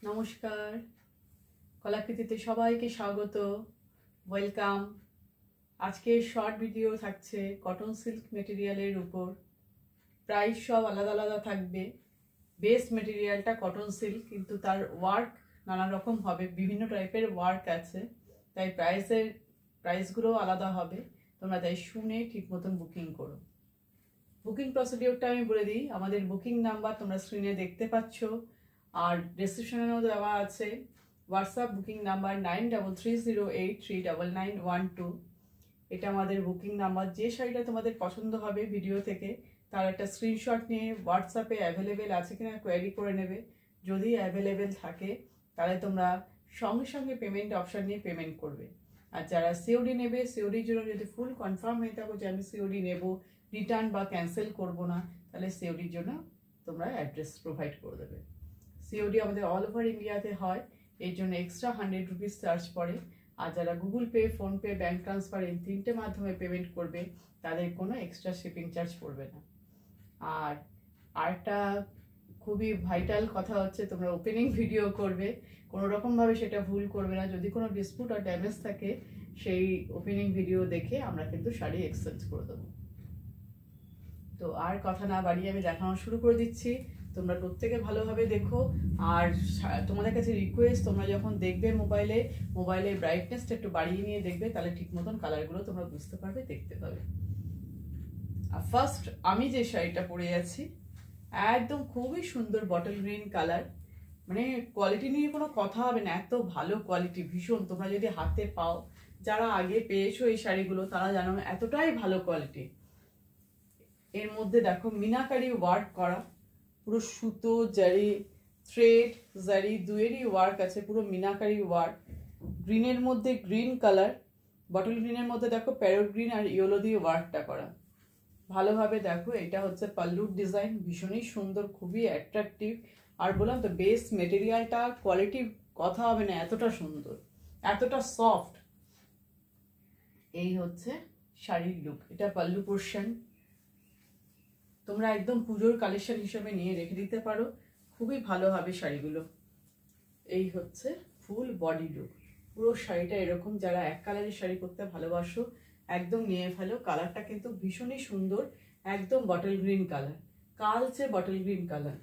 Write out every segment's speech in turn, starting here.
নমস্কার, কলাকৃতিতে সবাইকে স্বাগত, ওয়েলকাম। আজকে শর্ট ভিডিও থাকছে কটন সিল্ক মেটেরিয়ালের উপর। প্রাইস সব আলাদা আলাদা থাকবে। বেস মেটেরিয়ালটা কটন সিল্ক, কিন্তু তার ওয়ার্ক নানা রকম হবে, বিভিন্ন টাইপের ওয়ার্ক আছে, তাই প্রাইসগুলো আলাদা হবে। তোমরা তাই শুনে ঠিক মতন বুকিং করো। বুকিং প্রসিডিওরটা আমি বলে দিই। আমাদের বুকিং নাম্বার তোমরা স্ক্রিনে দেখতে পাচ্ছ, আর ডেসক্রিপশনেও দেওয়া আছে। WhatsApp booking number 9330839912। এটা আমাদের বুকিং নাম্বার। যে শাড়িটা তোমাদের পছন্দ হবে ভিডিও থেকে, তার একটা স্ক্রিনশট নিয়ে হোয়াটসঅ্যাপে অ্যাভেলেবেল আছে কিনা কোয়ারি করে নেবে। যদি অ্যাভেলেবেল থাকে তাহলে তোমরা সঙ্গে সঙ্গে পেমেন্ট অপশান নিয়ে পেমেন্ট করবে। আর যারা সিওডি নেবে, সিওডির জন্য যদি ফুল কনফার্ম হয়ে থাকো যে আমি সিওডি নেব, রিটার্ন বা ক্যান্সেল করব না, তাহলে সিওডির জন্য তোমরা অ্যাড্রেস প্রোভাইড করে দেবে। সিওডি আমাদের অল ওভার ইন্ডিয়াতে হয়, এর জন্য এক্সট্রা 100 রুপিস চার্জ পড়ে। আর যারা Google pay, PhonePe, bank transfer এই তিনটে মাধ্যমে পেমেন্ট করবে, তাদের কোনো এক্সট্রা শিপিং চার্জ পড়বে না। আর আরেকটা খুবই ভাইটাল কথা হচ্ছে, তোমরা ওপেনিং ভিডিও করবে, কোনো রকমভাবে সেটা ভুল করবে না। যদি কোনো ডিসপুট আর ড্যামেজ থাকে, সেই ওপেনিং ভিডিও দেখে আমরা কিন্তু শাড়ি এক্সচেঞ্জ করে দেবো। তো আর কথা না বাড়িয়ে আমি দেখানো শুরু করে দিচ্ছি। তোমরা প্রত্যেকে ভালোভাবে দেখো। আর তোমাদের কাছে রিকোয়েস্ট, তোমরা যখন দেখবে মোবাইলে ব্রাইটনেসটা একটু বাড়িয়ে নিয়ে দেখবে, তাহলে ঠিক মতন কালারগুলো তোমরা বুঝতে পারবে, দেখতে পাবে। আর ফার্স্ট আমি যে শাড়িটা পরে আছি, একদম খুবই সুন্দর বটল গ্রিন কালার। মানে কোয়ালিটি নিয়ে কোনো কথা হবে না, এত ভালো কোয়ালিটি, ভীষণ। তোমরা যদি হাতে পাও, যারা আগে পেয়েছো এই শাড়িগুলো, তারা জানো এতটাই ভালো কোয়ালিটি। এর মধ্যে দেখো মিনাকারি ওয়ার্ক করা, পুরো সুতো, জারি, থ্রেড, জারি দুয়েরই ওয়ার্ক আছে, পুরো মিনাকারি ওয়ার্ক। গ্রিনের মধ্যে গ্রিন কালার, বটল গ্রিনের মধ্যে দেখো প্যারট গ্রিন আর ইয়েলো দিয়ে ওয়ার্কটা করা। ভালোভাবে দেখো, এটা হচ্ছে পাল্লুর ডিজাইন, ভীষণই সুন্দর, খুবই অ্যাট্রাকটিভ। আর বললাম তো, বেস মেটেরিয়ালটা কোয়ালিটি কথা হবে না, এতটা সুন্দর, এতটা সফট। এই হচ্ছে শাড়ির লুক। এটা পাল্লু পোর্শন। তোমরা একদম পুজোর কালেকশন হিসেবে নিয়ে রেখে দিতে পারো, খুবই ভালো হবে শাড়িগুলো। এই হচ্ছে ফুল বডি লুক। পুরো শাড়িটা এরকম। যারা এক কালারের শাড়ি পরতে ভালোবাসো, একদম নিয়ে ফেলো। কালারটা কিন্তু ভীষণই সুন্দর, একদম বটল গ্রিন কালার, কালচে bottle green colour.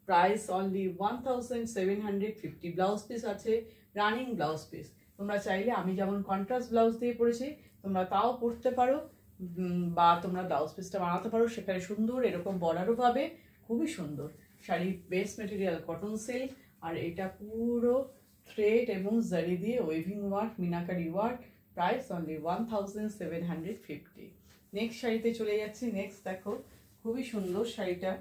Price only 1750। Blouse piece আছে, রানিং ব্লাউজ পিস। তোমরা চাইলে, আমি যেমন কন্ট্রাস্ট ব্লাউজ দিয়ে পরেছি, তোমরা তাও পরতে পারো, বা তোমরা ব্লাউজ পিসটা বানাতে পারো, সেখানে সুন্দর এরকম বর্ডারও পাবে, খুবই সুন্দর। শাড়ির বেস মেটেরিয়াল কটন সিল্ক, আর এটা পুরো থ্রেড এবং জারি দিয়ে waving work, meenakari work. Price only 1750। Next শাড়িতে চলে যাচ্ছি। নেক্সট দেখো, খুবই সুন্দর শাড়িটা।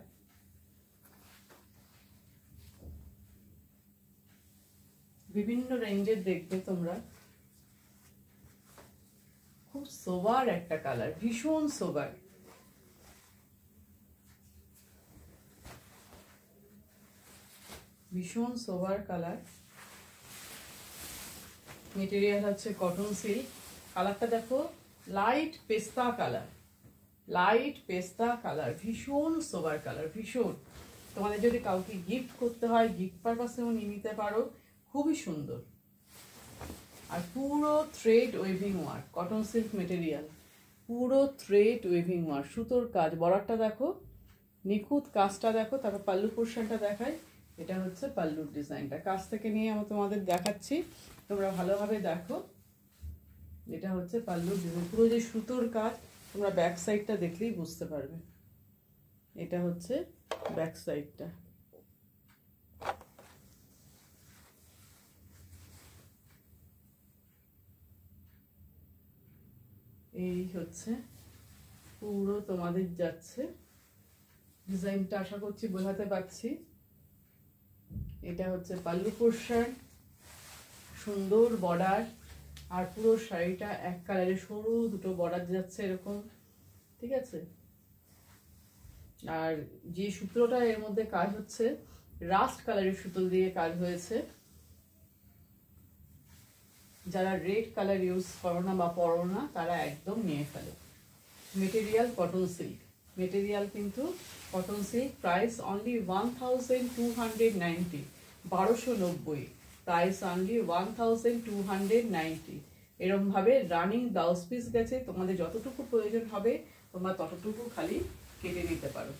বিভিন্ন রেঞ্জের দেখবে তোমরা, খুব সোবার একটা কালার, ভীষণ সোবার। ভীষণ সোবার কালার। মেটেরিয়াল হচ্ছে কটন সিল্ক। কালারটা দেখো, লাইট পেস্তা কালার, লাইট পেস্তা কালার, ভীষণ সোবার কালার, ভীষণ। তোমাদের যদি কাউকে গিফট করতে হয়, গিফট পারপাসেও নিয়ে নিতে পারো, খুবই সুন্দর। আর পুরো thread waving work, cotton silk material, পুরো থ্রেড ওয়েভিং ওয়ার্ক, সুতোর কাজ। বর্ডারটা দেখো, নিখুঁত কাজটা দেখো। তারপর পাল্লু পোর্শনটা দেখায়। এটা হচ্ছে পাল্লুর ডিজাইনটা, কাছ থেকে নিয়ে আমি তোমাদের দেখাচ্ছি, তোমরা ভালোভাবে দেখো। এটা হচ্ছে পাল্লুর ডিজাইন, পুরো যে সুতোর কাজ, তোমরা ব্যাক সাইডটা দেখলেই বুঝতে পারবে। এটা হচ্ছে ব্যাক সাইডটা। এই হচ্ছে পুরো তোমাদের যাচ্ছে ডিজাইনটা, আশা করছি বোঝাতে পারছি। এটা হচ্ছে পাল্লু পোর্শন, সুন্দর বর্ডার। আর পুরো শাড়িটা এক কালারে, সরু দুটো বর্ডার যাচ্ছে এরকম, ঠিক আছে। আর যে সুতোটা এর মধ্যে কাজ হচ্ছে, রাস্ট কালারের সুতো দিয়ে কাজ হয়েছে। যারা রেড কালার ইউজ করো না বা পরো না, তারা একদম নিয়ে ফেলো। মেটেরিয়াল কটন সিল্ক, মেটেরিয়াল কিন্তু cotton silk. Price only 1290। 1290, price only 1290। এরকম ভাবে রানিং ব্লাউজ পিস গেছে, তোমাদের যতটুকু প্রয়োজন হবে তোমরা ততটুকু খালি কেটে নিতে পারো।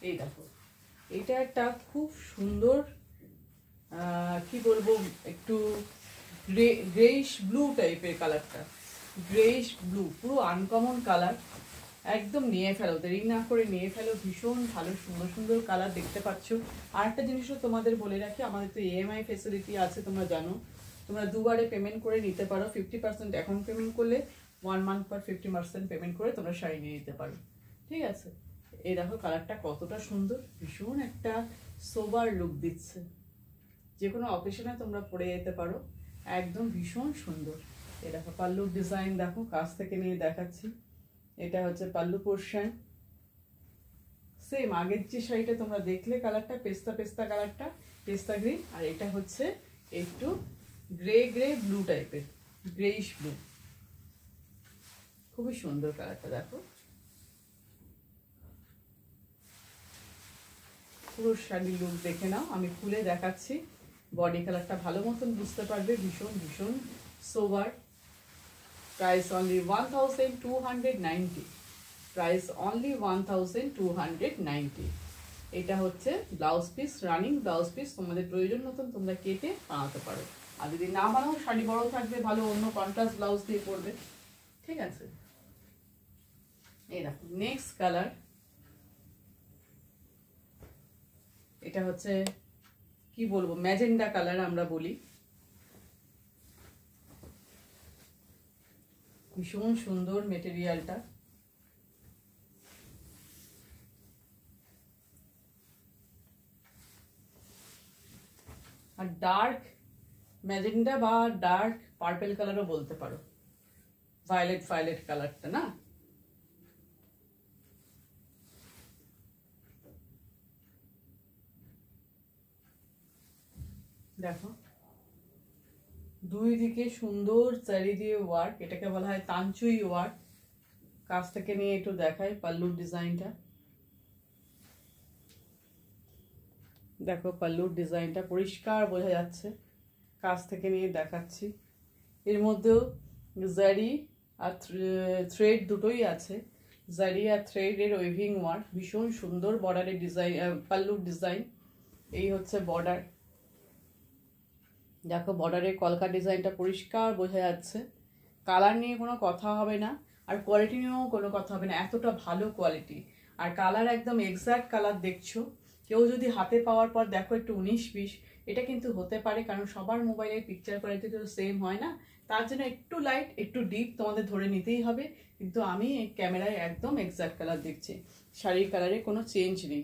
এই দেখো, এটা একটা খুব সুন্দর কি বলবো, একটু গ্রেইশ ব্লু টাইপের কালারটা, গ্রেইশ ব্লু, পুরো আনকমন কালার, একদম নিয়ে ফেলো, দেরি না করে নিয়ে ফেলো, ভীষণ ভালো সুন্দর সুন্দর কালার দেখতে পাচ্ছ। আর একটা জিনিসও তোমাদের বলে রাখি, আমাদের তো EMI ফেসিলিটি আছে, তোমরা জানো, তোমরা দুবারে পেমেন্ট করে নিতে পারো। 50% এখন পেমেন্ট করলে 1 মান্থ পর 50% পেমেন্ট করে তোমরা শাড়ি নিয়ে নিতে পারো, ঠিক আছে। এই দেখো কালারটা কতটা সুন্দর, ভীষণ একটা সোবার লুক দিচ্ছে, যে কোনো অকেশনে তোমরা পরে যেতে পারো, একদম ভীষণ সুন্দর। এই দেখো পাল্লুর ডিজাইন দেখো, কাছ থেকে নিয়ে দেখাচ্ছি। এটা হচ্ছে পাল্লু পোর্শন, সেম আগের যে শাড়িটা তোমরা দেখলে কালারটা পেস্তা কালারটা, পেস্তা গ্রিন, আর এটা হচ্ছে একটু গ্রে ব্লু টাইপের, গ্রেইশ ব্লু, খুবই সুন্দর কালারটা দেখো। পুরো শাড়ি লুক দেখে নাও, আমি খুলে দেখাচ্ছি, বডি কালারটা ভালো মতন বুঝতে পারবে, ভীষণ ভীষণ sober. Price only 1290, price only 1290। এটা হচ্ছে blouse piece, running blouse piece, তোমাদের প্রয়োজন মতন তোমরা কেটে বানাতে পারো। আর যদি না বানাও, শাড়ি বড় থাকবে, ভালো অন্য কন্ট্রাস্ট ব্লাউজ দিয়ে পরবে, ঠিক আছে। এই দেখো নেক্সট কালার, এটা হচ্ছে কি বলবো, ম্যাজেন্ডা কালার আমরা বলি, ভীষণ সুন্দর মেটেরিয়ালটা। আর ডার্ক ম্যাজেন্ডা বা ডার্ক পার্পল কালারও বলতে পারো, ভায়োলেট কালারটা না। দেখো দুই দিকে সুন্দর চারি দিয়ে ওয়ার্ক, এটাকে বলা হয় তানচুই ওয়ার্ক। কাছ থেকে নিয়ে একটু দেখাই পাল্লুর ডিজাইনটা, দেখো পাল্লুর ডিজাইনটা পরিষ্কার বোঝা যাচ্ছে, কাছ থেকে নিয়ে দেখাচ্ছি। এর মধ্যেও জারি আর থ্রেড দুটোই আছে, জারি আর থ্রেডের ওয়েভিং ওয়ার্ক, ভীষণ সুন্দর বর্ডারের ডিজাইন, পাল্লুর ডিজাইন। এই হচ্ছে বর্ডার, দেখো বর্ডারের কলকা ডিজাইনটা পরিষ্কার বোঝা যাচ্ছে। কালার নিয়ে কোনো কথা হবে না, আর কোয়ালিটি নিয়েও কোনো কথা হবে না, এতটা ভালো কোয়ালিটি। আর কালার একদম এক্স্যাক্ট কালার দেখছো, কেউ যদি হাতে পাওয়ার পর দেখো একটু 19-20, এটা কিন্তু হতে পারে, কারণ সবার মোবাইলের পিকচার কোয়ালিটি তো সেম হয় না, তার জন্য একটু লাইট একটু ডিপ তোমাদের ধরে নিতেই হবে। কিন্তু আমি এই ক্যামেরায় একদম এক্স্যাক্ট কালার দেখছি, শাড়ির কালারে কোনো চেঞ্জ নেই,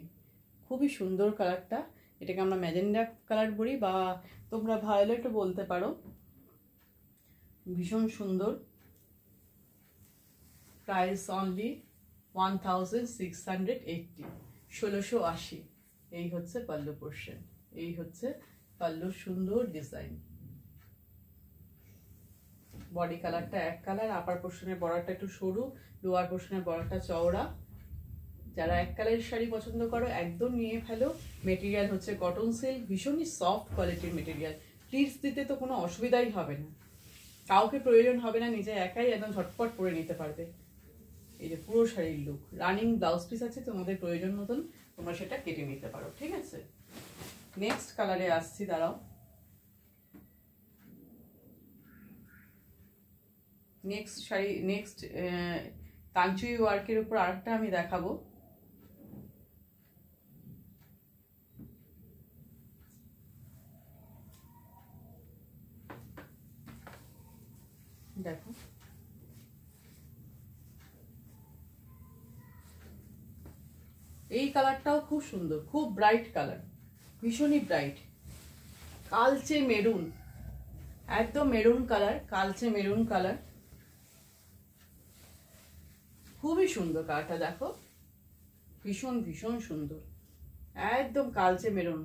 খুবই সুন্দর কালারটা। এটাকে আমরা ম্যাজেন্ডা কালার বলি, বা তোমরা ভায়োলেটও বলতে পারো, ভীষণ সুন্দর। Price only 1680, 1680। এই হচ্ছে পাল্লু পোর্শন, এই হচ্ছে পাল্লুর সুন্দর ডিজাইন। বডি কালারটা এক কালার, আপার পোর্শনের বর্ডারটা একটু সরু, লোয়ার পোর্শনের বর্ডারটা চওড়া। যারা এক কালারের শাড়ি পছন্দ করো একদম নিয়ে ফেলো। মেটেরিয়াল হচ্ছে কটন সিল্ক, ভীষণই সফট কোয়ালিটির মেটেরিয়াল, প্লিটস দিতে তো কোনো অসুবিধাই হবে না, কাউকে প্রয়োজন হবে না, নিজে একাই একদম ঝটপট পরে নিতে পারবে। এই যে পুরো শাড়ির লুক, রানিং ব্লাউজ পিস আছে, তোমাদের প্রয়োজন মতন তোমরা সেটা কেটে নিতে পারো, ঠিক আছে। নেক্সট কালারে আসছি, দাঁড়াও। নেক্সট শাড়ি, নেক্সট কাঞ্চুই ওয়ার্কের উপর আরেকটা আমি দেখাবো। দেখো এই কালারটাও খুব সুন্দর, খুব ব্রাইট কালার, ভীষণই ব্রাইট, কালচে মেরুন, একদম মেরুন কালার, কালচে মেরুন কালার, খুবই সুন্দর কালারটা দেখো, ভীষণ ভীষণ সুন্দর, একদম কালচে মেরুন।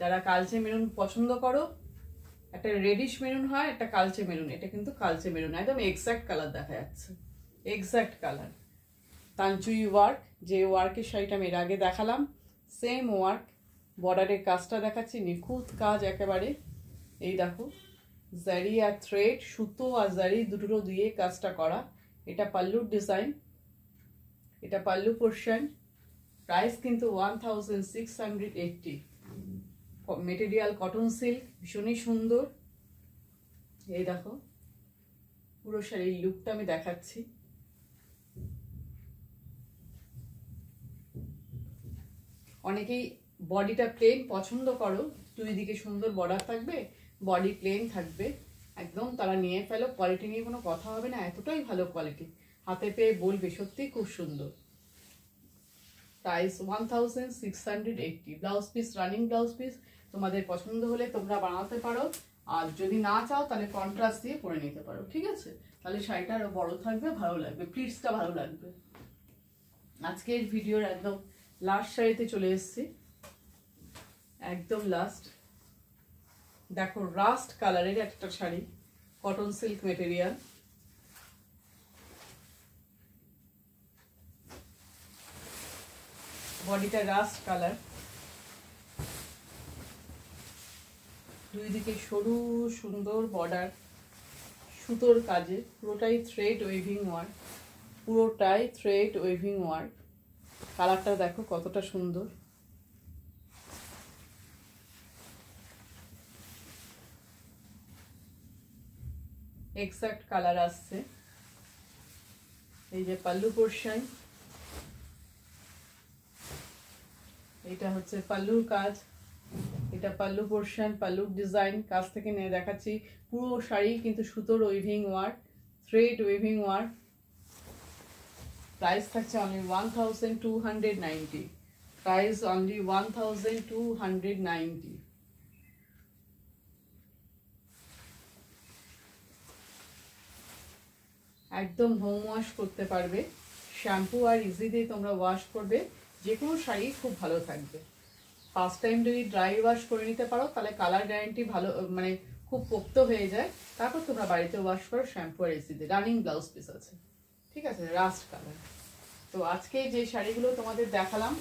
যারা কালচে মেরুন পছন্দ করো, একটা রেডিশ মেরুন হয়, একটা কালচে মেরুন, এটা কিন্তু কালচে মেরুন, একদম এক্স্যাক্ট কালার দেখা যাচ্ছে, এক্স্যাক্ট কালার। তানচুই ওয়ার্ক, যে ওয়ার্কের শাড়িটা আমি এর আগে দেখালাম, সেম ওয়ার্ক, বর্ডারের কাজটা দেখাচ্ছি, নিখুঁত কাজ একেবারে। এই দেখো জারি আর থ্রেড, সুতো আর জারি দুটো দিয়ে কাজটা করা। এটা পাল্লুর ডিজাইন, এটা পাল্লু পোর্শন। প্রাইস কিন্তু 1680। মেটেরিয়াল কটন সিল্ক, ভীষণই সুন্দর। এই দেখো পুরো শাড়ির লুকটা আমি দেখাচ্ছি। অনেকেই বডিটা প্লেন পছন্দ করো, দুই দিকে সুন্দর বর্ডার থাকবে, বডি প্লেন থাকবে, একদম তারা নিয়ে ফেলো। কোয়ালিটি নিয়ে কোনো কথা হবে না, এতটাই ভালো কোয়ালিটি, হাতে পেয়ে বলবে সত্যি খুব সুন্দর। Price 1680। Blouse piece, running blouse piece, তোমাদের পছন্দ হলে তোমরা বানাতে পারো, আর যদি না চাও তাহলে কন্ট্রাস্ট দিয়ে পরে নিতে পারো, ঠিক আছে? তাহলে শাড়িটা আরো বড় থাকবে, ভালো লাগবে, প্লিটসটা ভালো লাগবে। আজকের ভিডিওর একদম লাস্ট শাড়িতে চলে এসেছি, একদম লাস্ট। দেখো রাস্ট কালারের একটা শাড়ি, কটন সিল্ক মেটেরিয়াল। বডিটা রাস্ট কালার, দুই দিকে সরু সুন্দর বর্ডার, সুতোর কাজে, পুরোটাই থ্রেড ওয়েভিং ওয়ার্ক, পুরোটাই থ্রেড ওয়েভিং ওয়ার্ক। কালারটা দেখো কতটা সুন্দর, এক্সাক্ট কালার আসছে। এই যে পাল্লু পোর্শন, এটা হচ্ছে পাল্লুর কাজ, এটা পাল্লু পোর্শন, পাল্লুর ডিজাইন। কাজ থেকে নিয়ে দেখাচ্ছি, পুরো শাড়ি কিন্তু সুতোর waving work, thread waving work. Price থাকছে অনলি 1290। Price only 1290। একদম হোম ওয়াশ করতে পারবে, শ্যাম্পু আর ইজি দিয়ে তোমরা ওয়াশ করবে, যে কোনো শাড়ি খুব ভালো থাকবে। ফার্স্ট টাইম যদি ড্রাই ওয়াশ করে নিতে পারো তাহলে কালার গ্যারান্টি ভালো, মানে খুব পোক্ত হয়ে যায়। তারপর তোমরা বাড়িতে ওয়াশ করো শ্যাম্পু আর ইজি দিয়ে। রানিং ব্লাউজ পিস আছে, ঠিক আছে, রাস্ট কালার। তো আজকে যে শাড়িগুলো তোমাদের দেখালাম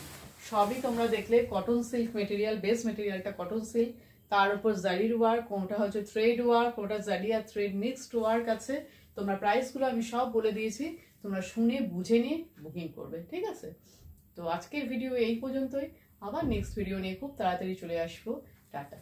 সবই তোমরা দেখলে কটন সিল্ক মেটেরিয়াল, বেস মেটেরিয়ালটা কটন সিল্ক, তার উপর জারির ওয়ার্ক, কোনটা হচ্ছে থ্রেড ওয়ার্ক, কোনটা জারি আর থ্রেড মিক্সড ওয়ার্ক আছে। তোমরা প্রাইসগুলো আমি সব বলে দিয়েছি, তোমরা শুনে বুঝে নিয়ে বুকিং করবে, ঠিক আছে? তো আজকের ভিডিও এই পর্যন্তই, আবার নেক্সট ভিডিও নিয়ে খুব তাড়াতাড়ি চলে আসবো। টাটা।